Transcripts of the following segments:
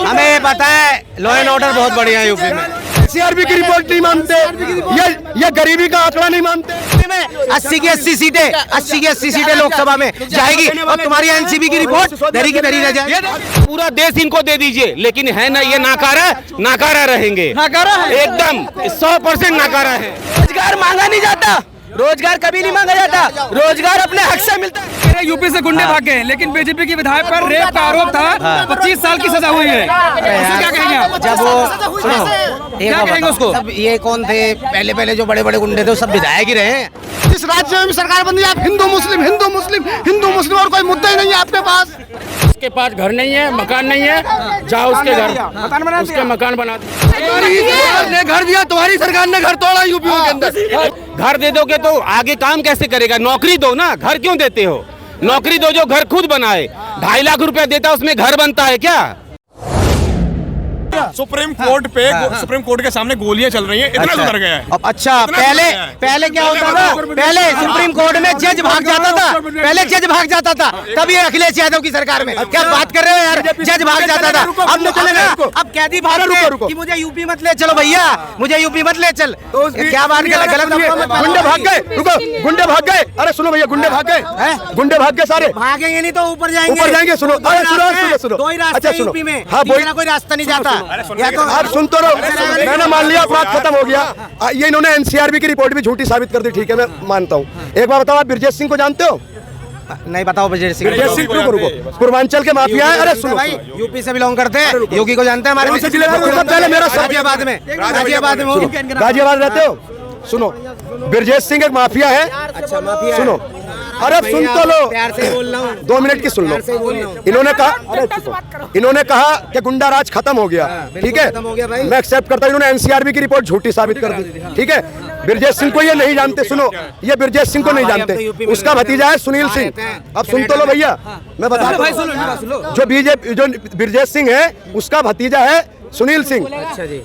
हमें पता है लॉ एंड ऑर्डर बहुत बढ़िया है यूपी में। सीआरपी की रिपोर्ट नहीं मानते, ये गरीबी का आंकड़ा नहीं मानते। 80 की 80 सीटें लोकसभा में जाएगी और तुम्हारी एनसीबी की रिपोर्ट दरी की दरी रह जाएगी। पूरा देश इनको दे दीजिए, लेकिन है ना ये नाकारा रहेंगे, एकदम 100% नाकारा है। रोजगार मांगा नहीं जाता, रोजगार कभी नहीं मांगा जाता, रोजगार अपने हक से मिलता है। यूपी से गुंडे भाग गए, लेकिन बीजेपी की विधायक पर रेप का आरोप था, 25 साल की सजा हुई है। क्या कहेंगे आप? जब वो सुनो, क्या कहेंगे उसको? सब ये कौन थे पहले जो बड़े बड़े गुंडे थे, सब विधायक ही रहे हैं। इस राज्य में भी सरकार बन गई, आप हिंदू मुस्लिम और कोई मुद्दा ही नहीं है आपके पास। उसके पास घर नहीं है, मकान नहीं है, जाओ उसके घर उसके मकान बना दो। घर दिया, तुम्हारी सरकार ने घर तोड़ा यूपी के अंदर। घर दे दोगे तो आगे काम कैसे करेगा? नौकरी दो ना, घर क्यों देते हो? नौकरी दो जो घर खुद बनाए। 2.5 लाख रुपया देता उसमें घर बनता है क्या? सुप्रीम कोर्ट के सामने गोलियां चल रही हैं, इतना सुधर गया है। अच्छा, पहले क्या होता था? पहले सुप्रीम कोर्ट में जज भाग जाता था, तब ये अखिलेश यादव की सरकार में। क्या बात कर रहे हो यार? जज भाग जाता था, अब कैदी भाग रहे कि मुझे यूपी मत ले चलो भैया, मुझे यूपी मत ले चल। क्या बात गलत? गुंडे भाग गए, रुको, गुंडे भाग गए। अरे सुनो भैया, गुंडे भाग गए सारे। भागेंगे नहीं तो ऊपर जाएंगे। सुनो, दो ही रास्ते हैं यूपी में, कोई रास्ता नहीं जाता। आप सुन तो रहो, मैंने मान लिया अपराध खत्म हो गया। ये इन्होंने एनसीआरबी की रिपोर्ट भी झूठी साबित कर दी, ठीक है मैं मानता हूँ। एक बार बताओ, आप ब्रजेश सिंह को जानते हो? नहीं बताओ। ब्रजेश सिंह रुको, पूर्वांचल के माफिया है। अरे सुनो भाई, यूपी से बिलोंग करते हैं, योगी को जानते हैं हमारे। पहले मेरा गाजियाबाद में गाजियाबाद रहते हो? सुनो, ब्रजेश सिंह एक माफिया है। अच्छा, माफिया सुनो, अरे सुन तो लो, प्यार से बोल रहा हूँ, 2 मिनट की सुन लो। इन्होंने कहा कि गुंडा राज खत्म हो गया, ठीक है, मैं एक्सेप्ट करता हूँ। इन्होंने एनसीआरबी की रिपोर्ट झूठी साबित कर दी, ठीक है। ब्रजेश सिंह को ये नहीं जानते, सुनो, ये ब्रजेश सिंह को नहीं जानते, उसका भतीजा है सुनील सिंह। अब सुन तो लो भैया, मैं बता दूं, जो ब्रजेश सिंह है उसका भतीजा है सुनील सिंह।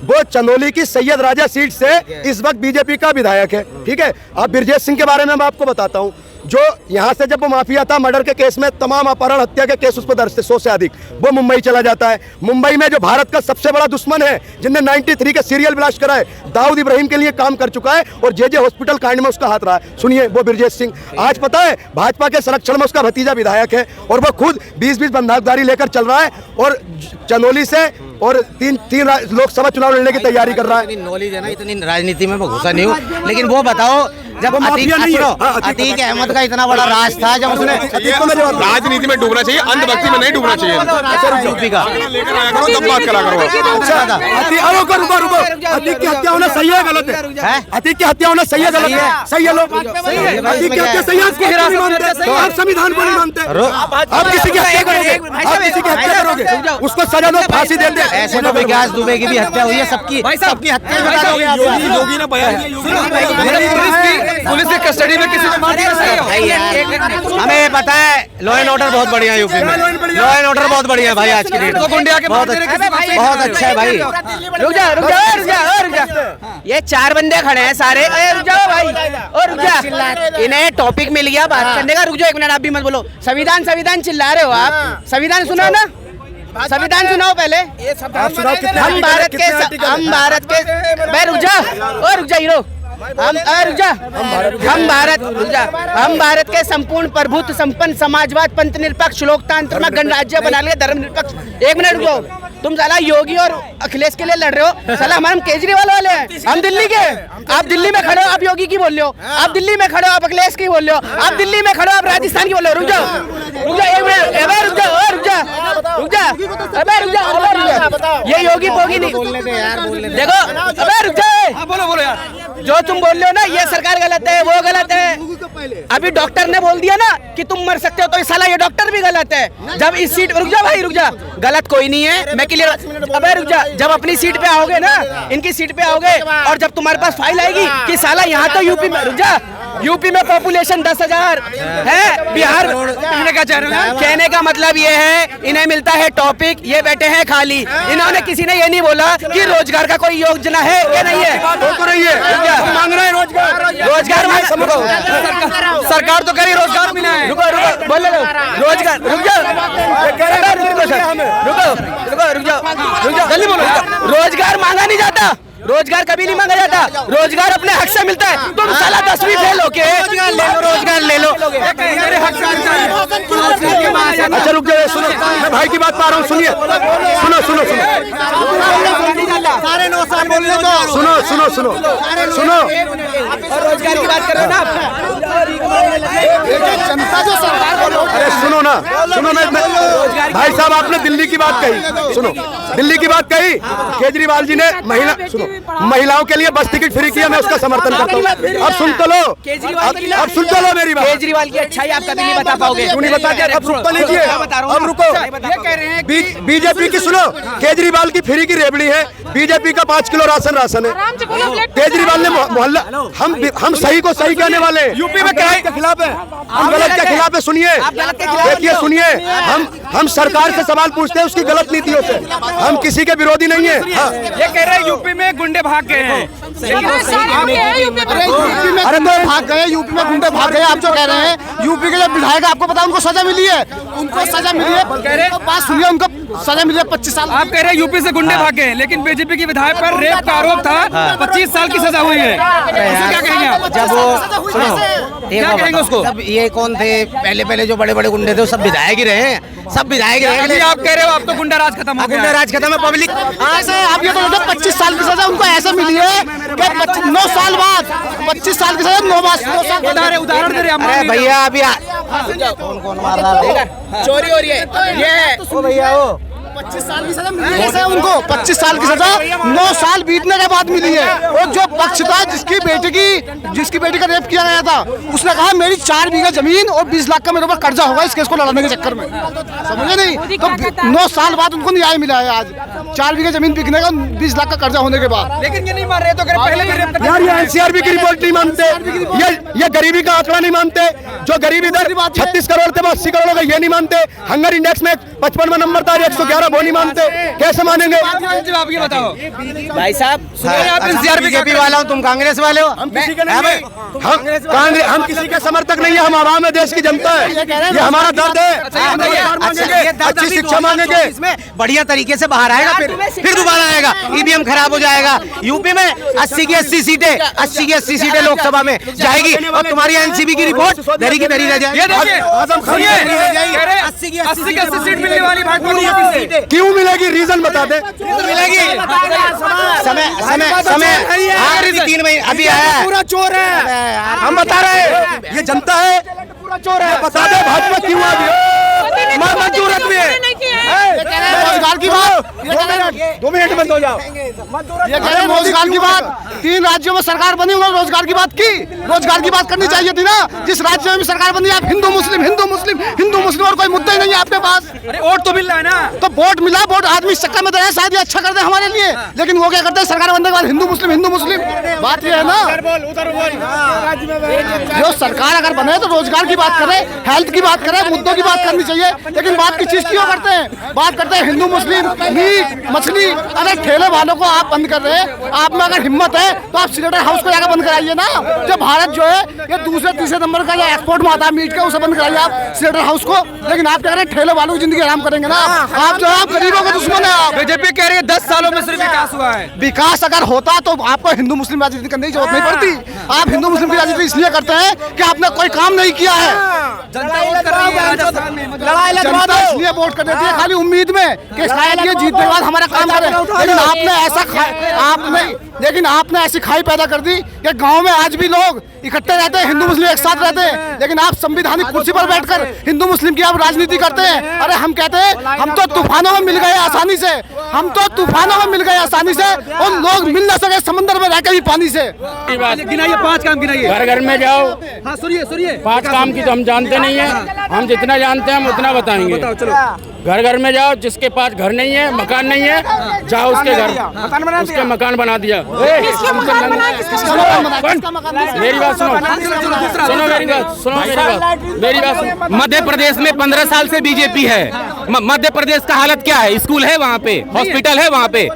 वो चंदौली की सैयद राजा सीट से इस वक्त बीजेपी का विधायक है, ठीक है। अब ब्रजेश सिंह के बारे में मैं आपको बताता हूँ। जो यहाँ से जब वो माफिया था, मर्डर के केस में तमाम अपहरण हत्या के केस उस पर दर्ज थे, 100 से अधिक, वो मुंबई चला जाता है। मुंबई में जो भारत का सबसे बड़ा दुश्मन है, जिनने 93 के सीरियल ब्लास्ट कराए, दाऊद इब्राहिम के लिए काम कर चुका है और जे हॉस्पिटल कांड में उसका हाथ रहा है। सुनिए, वो ब्रजेश सिंह आज पता है भाजपा के संरक्षण में उसका भतीजा विधायक है और वो खुद 20-20 बंदूकधारी लेकर चल रहा है और चंदौली से और तीन लोकसभा चुनाव लड़ने की तैयारी कर रहा है। नॉलेज है ना, इतनी राजनीति में घुसा नहीं हूँ, लेकिन वो बताओ, जब अतीक अहमद का इतना बड़ा राज था, जब उसने राजनीति में डूबना चाहिए, अंधभक्ति में नहीं डूबना चाहिए। यूपी का तब बात करा करो। रुको, अतीक की हत्या होना सही है गलत है? अतीक की हत्या होना सही है गलत है? सही है। लोग अतीक की हत्या सही है, आप संविधान को नहीं मानते। आप किसी की हत्या करोगे, उसको सजा दो, फांसी दे दे। ऐसे तो विकास दुबे की भी हत्या हुई है, सबकी हत्या बता दोगे आप। योगी ने बयान पुलिस की कस्टडी में किसी को मार दिया, सही है। हमें पता है लॉ एंड ऑर्डर बहुत बढ़िया है यूपी में, लॉ एंड ऑर्डर बहुत बढ़िया है भाई आज की डेट में, बहुत अच्छा है भाई। रुक जा, ये 4 बंदे खड़े हैं सारे, रुक जाओ भाई, और रुक जा, इन्हें टॉपिक मिल गया बात करने का। रुक जाओ 1 मिनट, आप भी मत बोलो। संविधान चिल्ला रहे हो आप, संविधान सुनो ना, संविधान सुनाओ पहले। हम भारत के रुक जा हीरो, हम भारत के संपूर्ण प्रभुत्व संपन्न समाजवाद पंथ निरपेक्ष लोकतंत्र में गणराज्य बना लिया, धर्म निरपेक्ष। 1 मिनट रुको, तुम साला योगी और अखिलेश के लिए लड़ रहे हो, साला हमारे केजरीवाल वाले हैं, हम दिल्ली के। आप दिल्ली में खड़े हो, आप योगी की बोल रहे हो, आप दिल्ली में खड़े हो, आप अखिलेश की बोल रहे हो, आप दिल्ली में खड़े हो, आप राजस्थान की बोल रहे हो। रुक जाओ 1 मिनट, रुक जा, ये योगी पोगी नहीं, देखो, रुक जाओ, बोलो यार, जो तुम बोल रहे हो ना, ये सरकार गलत है, वो गलत है। अभी डॉक्टर ने बोल दिया ना कि तुम मर सकते हो, तो साला ये डॉक्टर भी गलत है। जब इस सीट, रुक जा भाई, रुक जा, गलत कोई नहीं है, मैं क्लियर। अबे रुक जा, जब अपनी सीट पे आओगे ना, इनकी सीट पे आओगे, और जब तुम्हारे पास फाइल आएगी कि साला यहाँ तो यूपी में, रुक जा, यूपी में पॉपुलेशन 10,000 है, बिहार कहने का मतलब ये है इन्हें मिलता है टॉपिक, ये बैठे हैं खाली। इन्होंने किसी ने ये नहीं बोला कि रोजगार का कोई योजना है या नहीं है, वो तो नहीं है। मांग रहे हैं रोजगार सरकार तो करी रोजगार मिला है। रुको बोले रोजगार, रुक जाओ जल्दी बोलो। रोजगार मांगा नहीं जाता, रोजगार कभी नहीं मांगा जाता, रोजगार अपने हक से मिलता है। तुम साला 10वीं फेल होके रोजगार ले लो। अच्छा रुक जाओ, सुनो, मैं भाई की बात पा रहा हूँ, सुनिए, सुनो सुनो सुनो सारे 9 साल बोल रहे हो, सुनो सुनो सुनो सुनो, रोजगार की बात करो ना। जनता जो सरकार बोलो, अरे सुनो ना, सुनो ना, भाई साहब आपने दिल्ली की बात कही, सुनो, दिल्ली की बात कही, केजरीवाल जी ने महिलाओं के लिए बस टिकट फ्री किया, मैं उसका समर्थन करता हूँ। अब सुन तो लो, अब सुन तो लो मेरी बात। केजरीवाल की अच्छाई आप कभी नहीं बता पाओगे। क्यों नहीं बता? अब रुक तो लीजिए, अब रुको। ये कह रहे हैं बीजेपी की सुनो, केजरीवाल की फ्री की रेबड़ी है, बीजेपी का 5 किलो राशन है। केजरीवाल ने मोहल्ला, हम सही को सही कहने वाले, यूपी में किराए के खिलाफ है, हम गलत के खिलाफ है। सुनिए, देखिए, सुनिए, हम सरकार से सवाल पूछते हैं उसकी गलत नीतियों से, हम किसी के विरोधी नहीं है। ये कह रहे हैं यूपी में गुंडे भाग गए हैं। अरे तो भाग गए, यूपी में गुंडे भाग गए, आप जो कह रहे हैं। यूपी के जो विधायक, आपको पता उनको सजा मिली है, उनको सजा मिली है, बात सुनिए, उनको सजा मिली है 25 साल। आप कह रहे हैं यूपी से गुंडे भाग गए, लेकिन बीजेपी की विधायक पर रेप का आरोप था, 25 साल की सजा हुई है। क्या कहेंगे आप? जब वो क्या कहेंगे उसको? जब ये कौन थे पहले जो बड़े बड़े गुंडे थे, वो सब विधायक ही रहे, सब विधायक रहे। आप कह रहे हो अब तो गुंडा राज खत्म हो गया, गुंडा राज खत्म है, पब्लिक ऐसे आप ये तो 25 साल की सजा उनको ऐसे मिली है कि 9 साल बाद 25 साल की सजा, 9 साल। उदाहरण दे रहे हैं। अरे भैया अभी कौन मार रहा है, चोरी हो रही है, ये है ओ भैया, वो 25 साल की सजा मिली है उनको, 25 साल की सजा 9 साल बीतने के बाद मिली है। और जो पक्ष था, जिसकी बेटी का रेप किया गया था, उसने कहा मेरी 4 बीघा जमीन और 20 लाख का मेरे ऊपर कर्जा होगा इस केस को लड़ने के चक्कर में, समझे नहीं? तो 9 साल बाद उनको न्याय मिला है आज, 4 बीघा जमीन बिकने का, 20 लाख का कर्जा होने के बाद। लेकिन ये नहीं मान रहे, तो पहले भी रेप यार ये एनसीआरबी की रिपोर्ट नहीं मानते, ये गरीबी का आंकड़ा नहीं मानते, जो गरीबी दर 36 करोड़ थे 80 करोड़ हो गए, ये नहीं मानते। हंगर इंडेक्स में 55वां नंबर था, 111 वो नहीं मानते, कैसे मानेंगे? आप ये बताओ भाई साहब, आप बीजेपी वाला हो, तुम कांग्रेस वाले हो। हम किसी के नहीं, हम किसी के समर्थक नहीं है, हम आवाम है, देश की जनता है, ये हमारा दर्द है। अच्छी शिक्षा मांगेंगे, इसमें बढ़िया तरीके से बाहर आएगा, फिर दोबारा आएगा, ईवीएम खराब हो जाएगा। यूपी में 80 की 80 सीटें लोकसभा में जाएगी, और तुम्हारी एनसीबी की रिपोर्ट धरी की धरी रह जाएगी। 80 की 80 सीट मिलने वाली भाजपा, क्यों मिलेगी? रीजन बता दे। मिलेगी समय आखिरी 3 महीने अभी आया, पूरा चोर है, हम बता रहे हैं, ये जनता है, पूरा चोर है। बता दे भाजपा क्यों आ गई? मंजूरत में रोजगार की बात, 2 मिनट बंद हो जाओ। ये कह रहे रोजगार की बात, 3 राज्यों में सरकार बनी, उन्होंने रोजगार की बात की, रोजगार की बात करनी चाहिए थी ना। जिस राज्य में भी सरकार बनी, आप हिंदू मुस्लिम और कोई मुद्दा ही नहीं है आपके पास। अरे वोट तो मिल रहा है ना, तो वोट मिला, वोट आदमी इस चक्कर में दे रहे हैं, शायद ये अच्छा करते हैं हमारे लिए, लेकिन वो क्या करते हैं सरकार बनने के बाद हिंदू मुस्लिम। बात ये है ना, जो सरकार अगर बने तो रोजगार की बात करे, हेल्थ की बात करे, मुद्दों की बात करनी चाहिए, लेकिन बात की चीज क्यों करते हैं? बात करते हैं हिंदू मुस्लिम, मीट मछली। अरे ठेले वालों को आप बंद कर रहे हैं, आप में अगर हिम्मत है तो आप सिलेंडर हाउस को जाकर बंद कराइए ना। जो भारत जो है ये 2-3 नंबर का जो एक्सपोर्ट में आता है मीट का, उसे बंद कराइए आप सिलेंडर हाउस को। लेकिन आप कह रहे हैं ठेले वालों की जिंदगी आराम करेंगे ना, आप जो है आप गरीबों के दुश्मन है। आप बीजेपी कह रही है 10 सालों में सिर्फ विकास हुआ है। विकास अगर होता तो आपको हिंदू मुस्लिम राजनीति करने की जरूरत नहीं पड़ती। आप हिंदू मुस्लिम की राजनीति इसलिए करते हैं कि आपने कोई काम नहीं किया है। जनता वोट कर रही है राजस्थान में, जनता इसलिए वोट कर देती है खाली उम्मीद में कि शायद ये जीतने के बाद हमारा काम करे। लेकिन आपने ऐसी खाई पैदा कर दी कि गांव में आज भी लोग इकट्ठे रहते हैं, हिंदू मुस्लिम एक साथ रहते हैं, लेकिन आप संविधानिक कुर्सी पर बैठकर हिंदू मुस्लिम की आप राजनीति करते हैं। अरे हम कहते हैं हम तो तूफानों में मिल गए आसानी से, और लोग मिल ना सके समंदर में रहकर भी पानी से। गिनाइए 5 काम गिनाइए। घर घर में जाओ। हाँ सुनिए 5 काम की तो हम जानते नहीं है, हम जितना जानते हैं हम उतना बताएंगे। बताओ चलो। घर घर में जाओ, जिसके पास घर नहीं है, मकान नहीं है, जाओ उसके घर, उसके मकान बना दिया। मेरी बात सुनो, सुनो मेरी बात, सुनो मेरी बात सुनो। मध्य प्रदेश में 15 साल से बीजेपी है। मध्य प्रदेश का हालत क्या है? स्कूल है वहाँ पे, हॉस्पिटल है वहाँ पे?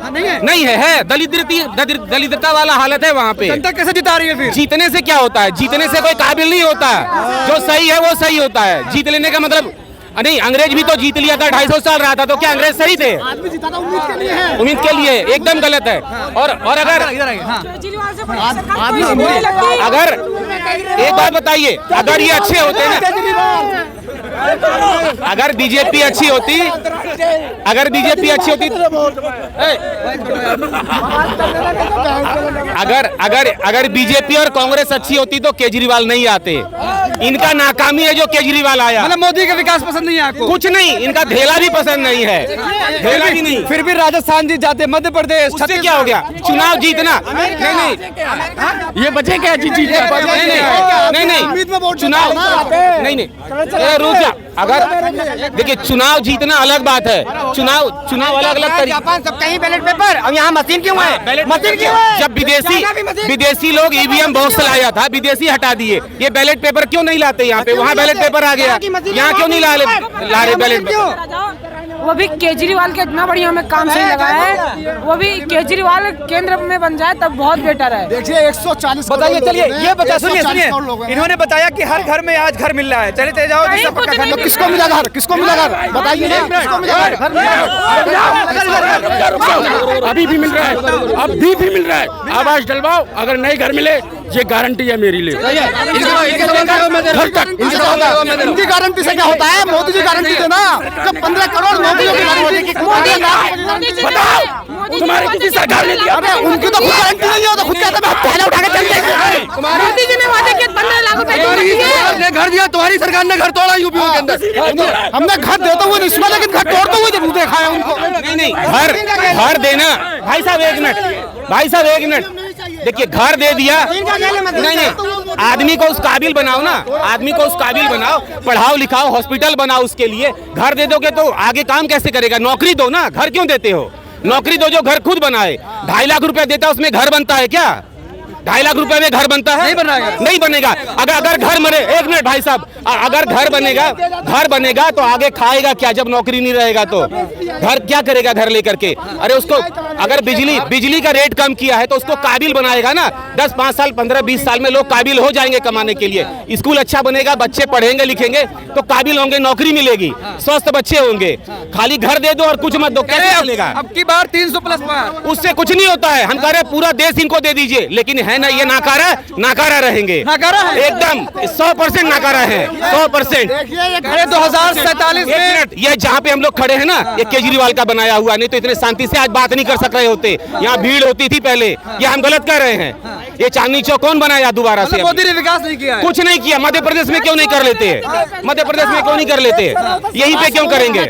नहीं है। दलितता वाला हालत है वहाँ पे। जनता कैसे जिता रही है फिर? जीतने से क्या होता है? जीतने से कोई काबिल नहीं होता। जो सही है वो सही होता है। जीत लेने का मतलब नहीं, अंग्रेज भी तो जीत लिया था, 250 साल रहा था, तो क्या अंग्रेज सही थे? उम्मीद के लिए एकदम गलत है। और अगर अगर एक बात बताइए, अगर ये अच्छे होते ना, अगर बीजेपी अच्छी होती, अगर बीजेपी अच्छी होती, अगर बीजेपी और कांग्रेस अच्छी होती तो केजरीवाल नहीं आते। इनका नाकामी है जो केजरीवाल आया। मतलब मोदी का विकास पसंद नहीं है आपको? कुछ नहीं, इनका धेला भी पसंद नहीं है, धेला भी नहीं। फिर भी राजस्थान जीत जाते, मध्य प्रदेश, उससे क्या हो गया? चुनाव जीतना नहीं, ये बचे क्या? जीत नहीं, चुनाव नहीं, रुक जा। अगर देखिए, चुनाव जीतना अलग बात है, चुनाव अलग तरीका। कहीं बैलेट पेपर, अब यहाँ मशीन क्यों है? मशीन क्यों है? जब विदेशी लोग ईवीएम बहुत से लाया था, विदेशी हटा दिए, ये बैलेट पेपर क्यों नहीं लाते यहाँ पे? वहाँ बैलेट पेपर आ गया, यहाँ क्यों नहीं ला रहे बैलेट पेपर? वो भी केजरीवाल के इतना बढ़िया हमें काम सही लगा है, वो भी केजरीवाल केंद्र में बन जाए तब बहुत बेटर है। देखिए 140 बताइए, चलिए ये बता, सुनिए, इन्होंने बताया कि हर घर में आज घर मिल रहा है। चले जाओ, किसको मिला घर? किसको मिला घर? बताइए ना, किसको मिला घर? अभी भी मिल रहा है, अभी भी मिल रहा है। आवाज डलवाओ, अगर नए घर मिले, ये गारंटी है मेरी लिए। घर तक इनकी गारंटी से क्या होता है? मोदी जी गारंटी देना, जब 15 करोड़ नौकरियों की तुम्हारी किसी सरकार ने दिया? अरे उनकी तो खुद गारंटी नहीं है, तो खुद कहते हैं पहले उठा के चल देंगे। मोदी जी ने वादे किए 15 लाख रुपए ने घर दिया, तुम्हारी सरकार ने घर तोड़ा यूपी के अंदर। हमने घर देते हुए नहीं सुना, लेकिन घर तोड़ते हुए जरूर देखा है उनको। नहीं, घर देना। भाई साहब एक मिनट, देखिए, घर दे दिया, नहीं, आदमी को उस काबिल बनाओ ना, आदमी को उस काबिल बनाओ, पढ़ाओ लिखाओ, हॉस्पिटल बनाओ उसके लिए। घर दे दोगे तो आगे काम कैसे करेगा? नौकरी दो ना, घर क्यों देते हो? नौकरी दो जो घर खुद बनाए। 2.5 लाख रुपए देता है, उसमें घर बनता है क्या? 2.5 लाख रुपए में घर बनता है? नहीं बनेगा। अगर घर बने, एक मिनट भाई साहब, अगर घर बनेगा तो आगे खाएगा क्या जब नौकरी नहीं रहेगा? तो घर क्या करेगा घर लेकर के? अरे उसको अगर बिजली का रेट कम किया है तो उसको काबिल बनाएगा ना। 10-5 साल 15-20 साल में लोग काबिल हो जाएंगे कमाने के लिए। स्कूल अच्छा बनेगा, बच्चे पढ़ेंगे लिखेंगे तो काबिल होंगे, नौकरी मिलेगी, स्वस्थ बच्चे होंगे। खाली घर दे दो और कुछ मत दो, कैसे चलेगा? अब की बार 300+। उससे कुछ नहीं होता है। हम कह रहे हैं पूरा देश इनको दे दीजिए, लेकिन है ना, ये नाकारा रहेंगे, नाकारा है एकदम 100% नाकारा है, 100%। 2047 में ये जहाँ पे हम लोग खड़े हैं ना, ये केजरीवाल का बनाया हुआ, नहीं तो इतने शांति से आज बात नहीं कर सक रहे होते। यहाँ भीड़ होती थी पहले, ये हम गलत कर रहे हैं। ये चांदनी चौक कौन बनाया दोबारा से? मोदी ने विकास नहीं किया है। कुछ नहीं किया। मध्य प्रदेश में क्यों नहीं कर लेते? मध्य प्रदेश में क्यों नहीं कर लेते? यहीं पे क्यों करेंगे?